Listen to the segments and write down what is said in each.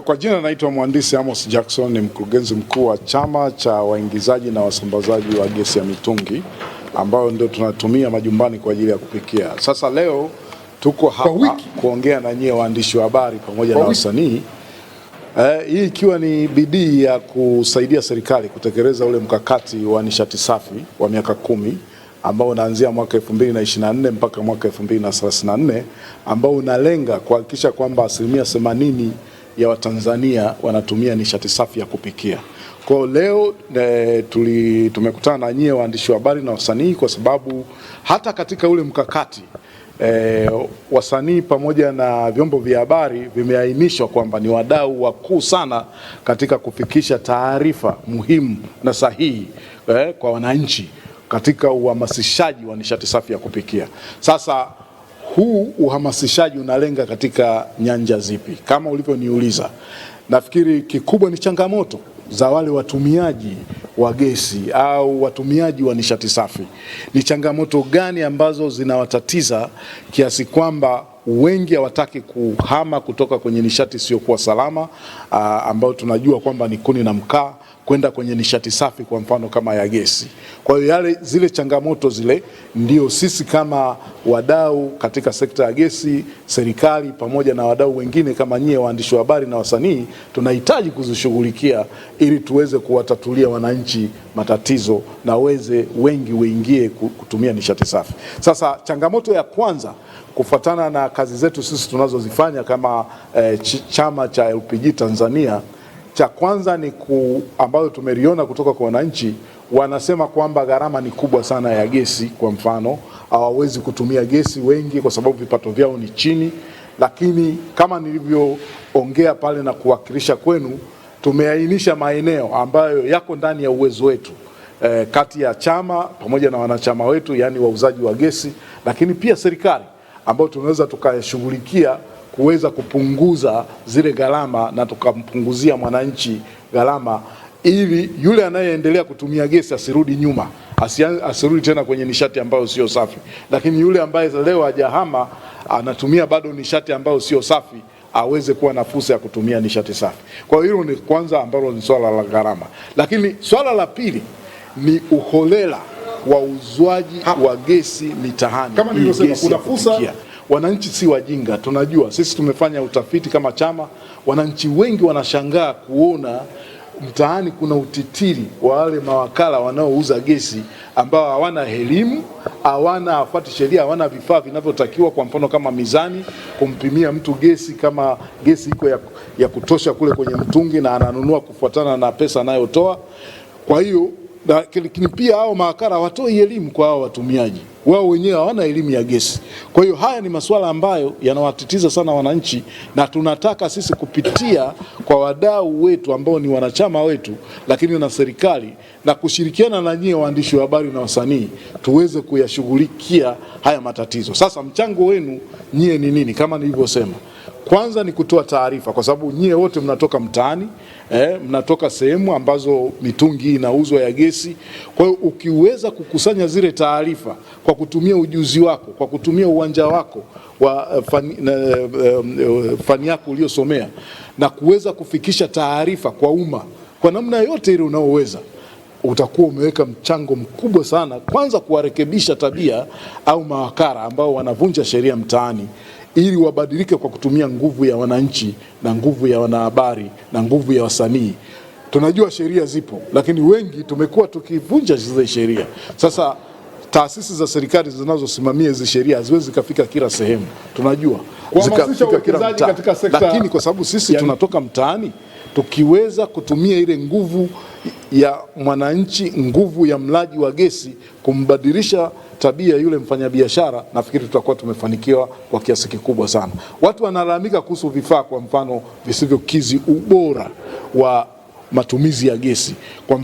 Kwa jina naitwa Mhandisi Amos Jackson, ni mkurugenzi mkuu wa chama cha waingizaji na wasambazaji wa gesi ya mitungi ambayo ndio tunatumia majumbani kwa ajili ya kupikia. Sasa leo tuko hapa kuongea na nyie waandishi wa habari pamoja na wasanii. Hii ikiwa ni bidii ya kusaidia serikali kutekeleza ule mkakati wa nishati safi wa miaka 10 ambao unaanzia mwaka 2024 mpaka mwaka 2034 ambao unalenga kuhakikisha kwamba 80% ya Watanzania wanatumia nishati safi ya kupikia. Kwa leo tumekutana na nyie waandishi wa habari na wasanii kwa sababu hata katika ule mkakati wasanii pamoja na vyombo vya habari vimeainishwa kwamba ni wadau wakuu sana katika kufikisha taarifa muhimu na sahihi kwa wananchi katika uhamasishaji wa nishati safi ya kupikia. Sasa huu uhamasishaji unalenga katika nyanja zipi? Kama ulivyoniuliza, nafikiri kikubwa ni changamoto za wale watumiaji wa gesi au watumiaji wa nishati safi. Ni changamoto gani ambazo zinawatatiza kiasi kwamba wengi hawataki kuhama kutoka kwenye nishati isiyokuwa salama ambayo tunajua kwamba ni kuni na mkaa kwenda kwenye nishati safi, kwa mfano kama ya gesi. Kwa hiyo zile changamoto zile ndio sisi kama wadau katika sekta ya gesi, serikali pamoja na wadau wengine kama nyie waandishi wa habari na wasanii tunahitaji kuzishughulikia ili tuweze kuwatatulia wananchi matatizo na wengi waingie kutumia nishati safi. Sasa changamoto ya kwanza kufuatana na kazi zetu sisi tunazozifanya kama chama cha LPG Tanzania, cha kwanza ni ambayo tumeliona kutoka kwa wananchi, wanasema kwamba gharama ni kubwa sana ya gesi. Kwa mfano, hawawezi kutumia gesi wengi kwa sababu vipato vyao ni chini, lakini kama nilivyoongea pale na kuwakilisha kwenu, tumeainisha maeneo ambayo yako ndani ya uwezo wetu kati ya chama pamoja na wanachama wetu, yani wauzaji wa gesi, lakini pia serikali, ambao tunaweza tukashughulikia kuweza kupunguza zile gharama na tukampunguzia mwananchi gharama, ili yule anayeendelea kutumia gesi asirudi nyuma, asirudi tena kwenye nishati ambayo sio safi, lakini yule ambaye leo hajahama anatumia bado nishati ambayo sio safi aweze kuwa na fursa ya kutumia nishati safi. Kwa hiyo ni kwanza ambalo ni swala la gharama, lakini swala la pili ni uholela wa uzwaji wa gesi mitaani. Kama nilivyosema, kuna fursa. Wananchi si wajinga, tunajua sisi, tumefanya utafiti kama chama. Wananchi wengi wanashangaa kuona mtaani kuna utitiri wa wale mawakala wanaouza gesi ambao hawana elimu, hawafuati sheria, hawana vifaa vinavyotakiwa, kwa mfano kama mizani kumpimia mtu gesi, kama gesi iko ya kutosha kule kwenye mtungi na ananunua kufuatana na pesa anayotoa. Kwa hiyo lakini pia hao mawakala hawatoi elimu kwa hao watumiaji, wao wenyewe hawana elimu ya gesi. Kwa hiyo haya ni masuala ambayo yanawatatiza sana wananchi, na tunataka sisi kupitia kwa wadau wetu ambao ni wanachama wetu, lakini na serikali, na kushirikiana na nyie waandishi wa habari na wasanii, tuweze kuyashughulikia haya matatizo. Sasa mchango wenu nyie ni nini? Kama nilivyosema, kwanza ni kutoa taarifa, kwa sababu nyie wote mnatoka mtaani, mnatoka sehemu ambazo mitungi inauzwa ya gesi. Kwa hiyo ukiweza kukusanya zile taarifa kwa kutumia ujuzi wako, kwa kutumia uwanja wako wa fani yako uliyosomea, na kuweza kufikisha taarifa kwa umma kwa namna yote ile unaoweza, utakuwa umeweka mchango mkubwa sana, kwanza kuwarekebisha tabia au mawakala ambao wanavunja sheria mtaani, ili wabadilike kwa kutumia nguvu ya wananchi na nguvu ya wanahabari na nguvu ya wasanii. Tunajua sheria zipo, lakini wengi tumekuwa tukivunja zile sheria. Sasa taasisi za serikali zinazosimamia hizo sheria haziwezi kufika kila sehemu, tunajua zikafika kila mtaa, lakini kwa sababu sisi tunatoka mtaani, tukiweza kutumia ile nguvu ya mwananchi, nguvu ya mlaji wa gesi, kumbadilisha tabia yule mfanyabiashara, nafikiri tutakuwa tumefanikiwa kwa kiasi kikubwa sana. Watu wanalalamika kuhusu vifaa, kwa mfano visivyokizi ubora wa matumizi ya gesi. Kwa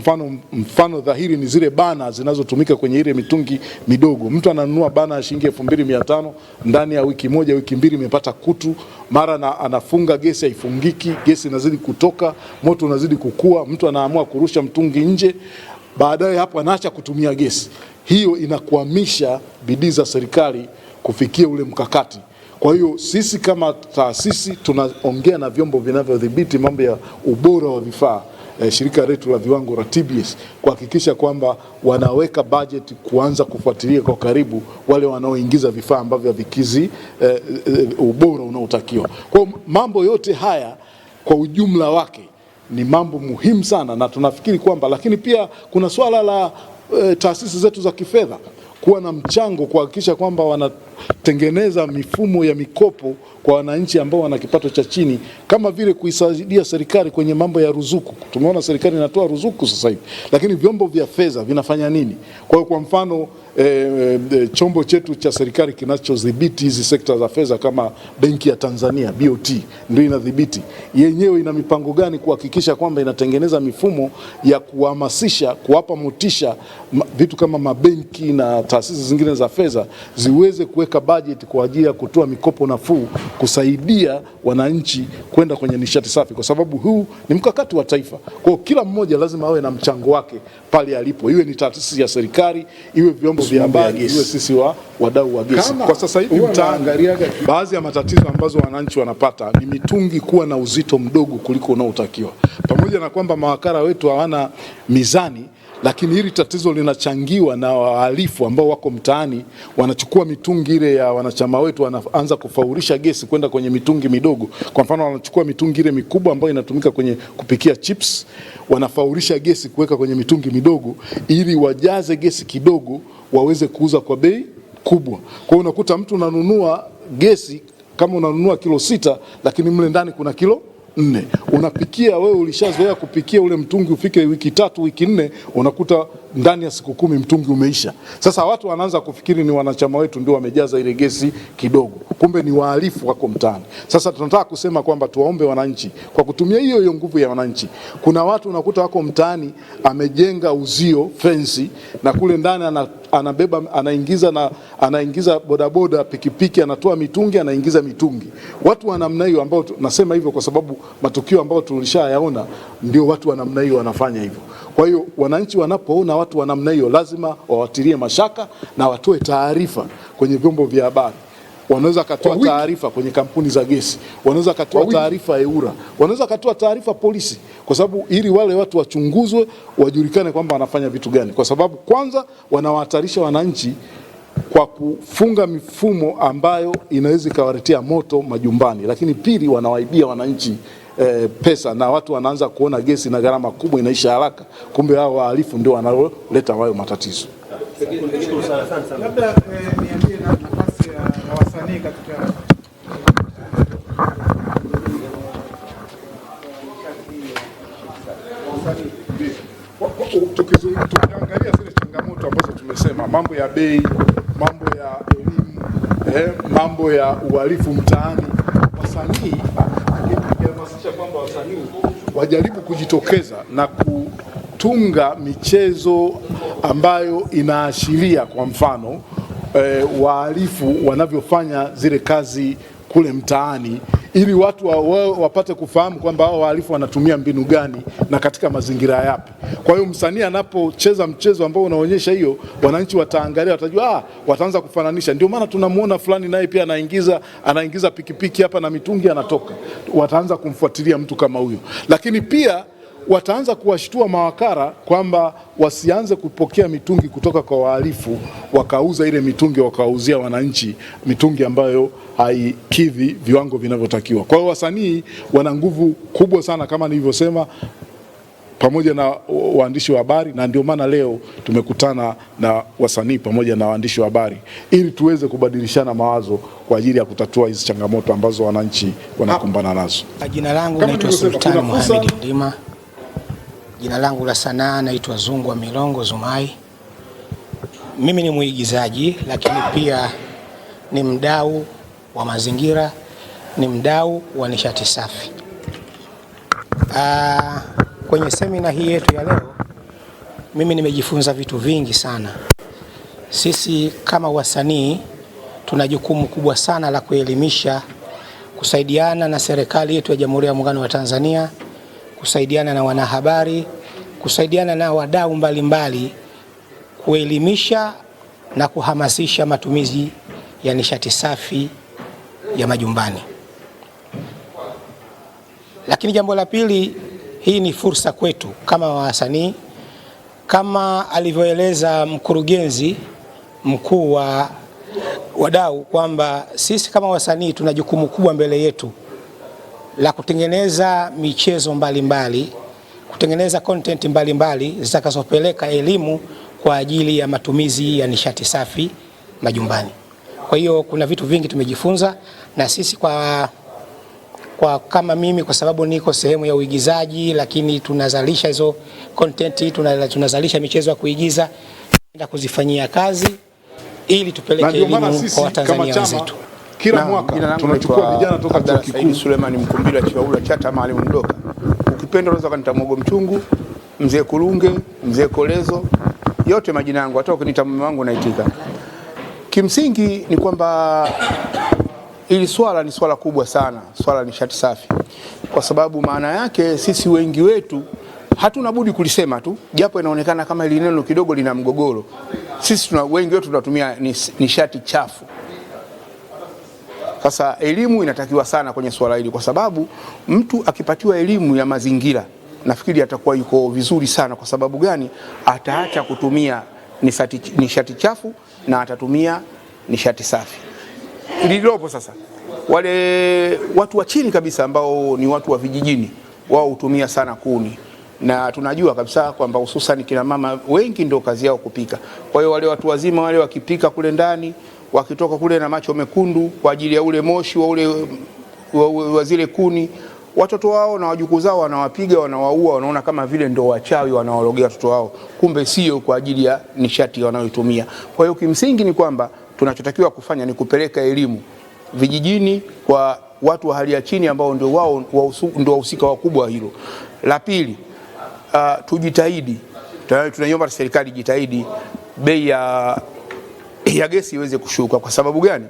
mfano dhahiri ni zile bana zinazotumika kwenye ile mitungi midogo. Mtu ananunua bana ya shilingi 2500, ndani ya wiki moja wiki mbili imepata kutu, mara anafunga gesi haifungiki, gesi inazidi kutoka, moto unazidi kukua, mtu anaamua kurusha mtungi nje, baadaye hapo anaacha kutumia gesi. Hiyo inakwamisha bidii za serikali kufikia ule mkakati Kwa hiyo sisi kama taasisi tunaongea na vyombo vinavyodhibiti mambo ya ubora wa vifaa, shirika letu la viwango la TBS, kuhakikisha kwamba wanaweka budget kuanza kufuatilia kwa karibu wale wanaoingiza vifaa ambavyo havikizi ubora unaotakiwa. Kwa mambo yote haya kwa ujumla wake ni mambo muhimu sana, na tunafikiri kwamba, lakini pia kuna swala la taasisi zetu za kifedha kuwa na mchango kuhakikisha kwamba wanatengeneza mifumo ya mikopo kwa wananchi ambao wana kipato cha chini, kama vile kuisaidia serikali kwenye mambo ya ruzuku. Tumeona serikali inatoa ruzuku sasa hivi, lakini vyombo vya fedha vinafanya nini? Kwa hiyo kwa mfano chombo chetu cha serikali kinachodhibiti hizi sekta za fedha kama Benki ya Tanzania BOT ndio inadhibiti yenyewe, ina mipango gani kuhakikisha kwamba inatengeneza mifumo ya kuhamasisha, kuwapa motisha vitu kama mabenki na taasisi zingine za fedha ziweze kuweka budget kwa ajili ya kutoa mikopo nafuu kusaidia wananchi kwenda kwenye nishati safi, kwa sababu huu ni mkakati wa taifa. Kwa hiyo kila mmoja lazima awe na mchango wake pale alipo, iwe ni taasisi ya serikali, iwe vyombo vya habari, iwe sisi wadau wa gesi. Kwa sasa hivi mtaangalia baadhi ya matatizo ambazo wananchi wanapata ni mitungi kuwa na uzito mdogo kuliko unaotakiwa, pamoja na kwamba mawakala wetu hawana mizani, lakini hili tatizo linachangiwa na wahalifu ambao wako mtaani, wanachukua mitungi ile ya wanachama wetu, wanaanza kufaurisha gesi kwenda kwenye mitungi midogo. Kwa mfano, wanachukua mitungi ile mikubwa ambayo inatumika kwenye kupikia chips, wanafaurisha gesi kuweka kwenye mitungi midogo ili wajaze gesi kidogo waweze kuuza kwa bei kubwa. Kwa hiyo unakuta mtu unanunua gesi kama unanunua kilo 6, lakini mle ndani kuna kilo 4. Unapikia wewe, ulishazoea kupikia ule mtungi ufike wiki 3 wiki 4, unakuta ndani ya siku 10 mtungi umeisha. Sasa watu wanaanza kufikiri ni wanachama wetu ndio wamejaza ile gesi kidogo, kumbe ni wahalifu wako mtaani. Sasa tunataka kusema kwamba tuwaombe wananchi kwa kutumia hiyo nguvu ya wananchi. Kuna watu unakuta wako mtaani amejenga uzio fence, na kule ndani anabeba anaingiza bodaboda, pikipiki, anatoa mitungi, anaingiza mitungi. Watu wa namna hiyo, ambao nasema hivyo kwa sababu matukio ambayo tulishayaona, ndio watu wa namna hiyo wanafanya hivyo. Kwa hiyo wananchi wanapoona watu wa namna hiyo lazima wawatilie mashaka na watoe taarifa kwenye vyombo vya habari. Wanaweza katoa taarifa kwenye kampuni za gesi, wanaweza katoa taarifa EWURA, wanaweza katoa taarifa polisi, kwa sababu ili wale watu wachunguzwe, wajulikane kwamba wanafanya vitu gani, kwa sababu kwanza wanawahatarisha wananchi kwa kufunga mifumo ambayo inaweza ikawaletea moto majumbani, lakini pili wanawaibia wananchi pesa, na watu wanaanza kuona gesi na gharama kubwa inaisha haraka, kumbe hao wahalifu ndio wanaoleta hayo matatizo. Labda niambie na nafasi ya wasanii katika tukiangalia zile changamoto ambazo tumesema, mambo ya bei, mambo ya elimu, mambo ya uhalifu mtaani, wasanii tukihamasisha kwamba wasanii wajaribu kujitokeza na kutunga michezo ambayo inaashiria kwa mfano wahalifu wanavyofanya zile kazi kule mtaani, ili watu wapate kufahamu kwamba hao wahalifu wanatumia mbinu gani na katika mazingira yapi. Kwa hiyo msanii anapocheza mchezo ambao unaonyesha hiyo, wananchi wataangalia, watajua, wataanza kufananisha. Ndio maana tunamuona fulani naye pia anaingiza pikipiki hapa na mitungi anatoka. Wataanza kumfuatilia mtu kama huyo. Lakini pia wataanza kuwashtua mawakala kwamba wasianze kupokea mitungi kutoka kwa wahalifu, wakauza ile mitungi wakawauzia wananchi mitungi ambayo haikidhi viwango vinavyotakiwa. Kwa hiyo wasanii wana nguvu kubwa sana kama nilivyosema, pamoja na waandishi wa habari, na ndio maana leo tumekutana na wasanii pamoja na waandishi wa habari ili tuweze kubadilishana mawazo kwa ajili ya kutatua hizi changamoto ambazo wananchi wanakumbana nazo. Jina langu naitwa Sultani Mohamed Mlima. Jina langu la sanaa naitwa Zungwa Milongo Zumai. Mimi ni muigizaji, lakini pia ni mdau wa mazingira, ni mdau wa nishati safi. Kwenye semina hii yetu ya leo, mimi nimejifunza vitu vingi sana. Sisi kama wasanii tuna jukumu kubwa sana la kuelimisha, kusaidiana na serikali yetu ya Jamhuri ya Muungano wa Tanzania, kusaidiana na wanahabari, kusaidiana na wadau mbalimbali, kuelimisha na kuhamasisha matumizi ya nishati safi ya majumbani. Lakini jambo la pili, hii ni fursa kwetu kama wasanii, kama alivyoeleza mkurugenzi mkuu wa wadau kwamba sisi kama wasanii tuna jukumu kubwa mbele yetu la kutengeneza michezo mbalimbali, kutengeneza content mbalimbali zitakazopeleka elimu kwa ajili ya matumizi ya nishati safi majumbani. Kwa hiyo kuna vitu vingi tumejifunza, na sisi kwa kama mimi, kwa sababu niko sehemu ya uigizaji, lakini tunazalisha hizo content, tunazalisha michezo ya kuigiza, tunaenda kuzifanyia kazi ili tupeleke elimu kwa Watanzania wenzetu. Kila mwaka tunachukua vijana toka chuo kikuu. Suleiman Mkumbila Chiwaula Chata Maalim Mdoka. Ukipenda unaweza kanita Mogo Mchungu, Mzee Kulunge, Mzee Kolezo, yote majina yangu, hata ukiniita mume wangu naitika. Kimsingi ni kwamba ili swala ni swala kubwa sana, swala ni nishati safi. Kwa sababu maana yake sisi wengi wetu hatuna budi kulisema tu, japo inaonekana kama ile neno kidogo lina mgogoro. Sisi wengi wetu tunatumia nishati chafu. Sasa elimu inatakiwa sana kwenye swala hili, kwa sababu mtu akipatiwa elimu ya mazingira, nafikiri atakuwa yuko vizuri sana. Kwa sababu gani? Ataacha kutumia nishati chafu na atatumia nishati safi. Lililopo sasa, wale watu wa chini kabisa ambao ni watu wa vijijini, wao hutumia sana kuni, na tunajua kabisa kwamba hususan kina mama wengi ndio kazi yao kupika. Kwa hiyo wale watu wazima wale wakipika kule ndani, wakitoka kule na macho mekundu kwa ajili ya ule moshi wa ule wa zile kuni, watoto wao na wajukuu zao wanawapiga, wanawaua, wanaona kama vile ndio wachawi wanaologea watoto wao, kumbe sio, kwa ajili ya nishati wanayoitumia. Kwa hiyo kimsingi ni kwamba tunachotakiwa kufanya ni kupeleka elimu vijijini kwa watu wa hali ya chini ambao ndio wao ndio wahusika wakubwa hilo. La pili, tujitahidi, tunaiomba serikali jitahidi bei ya gesi iweze kushuka. Kwa sababu gani?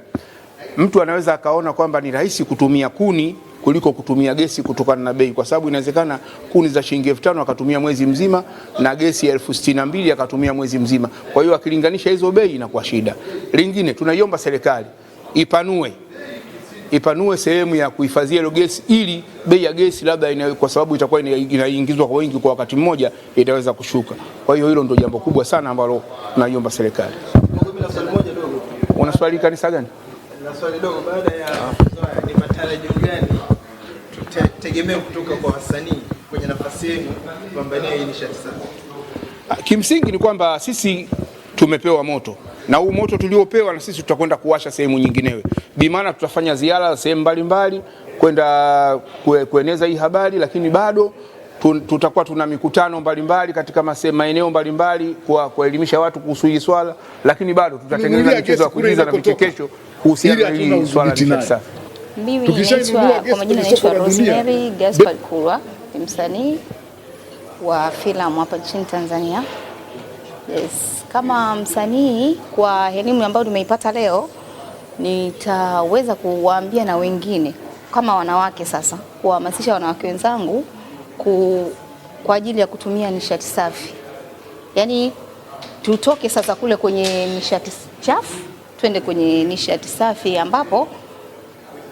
Mtu anaweza akaona kwamba ni rahisi kutumia kuni kuliko kutumia gesi kutokana na bei, kwa sababu inawezekana kuni za shilingi 5,000 akatumia mwezi mzima na gesi ya 62,000 akatumia mwezi mzima. Kwa hiyo akilinganisha hizo bei inakuwa shida. Lingine, tunaiomba serikali ipanue sehemu ya kuhifadhia ile gesi, ili bei ya gesi labda kwa sababu itakuwa inaingizwa kwa wingi kwa wakati mmoja, itaweza kushuka. Kwa hiyo hilo ndio jambo kubwa sana ambalo tunaiomba serikali. Una swali kanisa gani? Na swali dogo, baada ya ni matarajio gani tutegemea kutoka kwa wasanii kwenye nafasi yenu kupambania hii nishati safi? Kimsingi ni kwamba sisi tumepewa moto, na huu moto tuliopewa na sisi tutakwenda kuwasha sehemu nyinginewe. Bi maana tutafanya ziara sehemu mbalimbali kwenda kueneza hii habari, lakini bado tutakuwa tuna mikutano mbalimbali katika maeneo mbalimbali kuelimisha watu kuhusu hii swala, lakini bado tutatengeneza michezo ya kuigiza na vichekesho kuhusiana na hii swala la nishati safi. Mimi kwa majina naitwa Rosemary Gaspar Kulwa, ni msanii wa filamu hapa nchini Tanzania. Yes, kama msanii, kwa elimu ambayo tumeipata leo, nitaweza kuwaambia na wengine kama wanawake, sasa kuhamasisha wanawake wenzangu kwa ajili ya kutumia nishati safi. Yaani tutoke sasa kule kwenye nishati chafu twende kwenye nishati safi, ambapo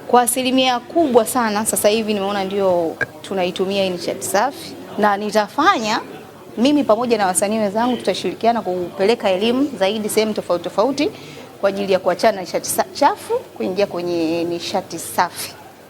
kwa asilimia kubwa sana sasa hivi nimeona ndio tunaitumia hii nishati safi, na nitafanya mimi pamoja na wasanii wenzangu tutashirikiana kupeleka elimu zaidi sehemu tofauti tofauti kwa ajili ya kuachana na nishati chafu kuingia kwenye nishati safi.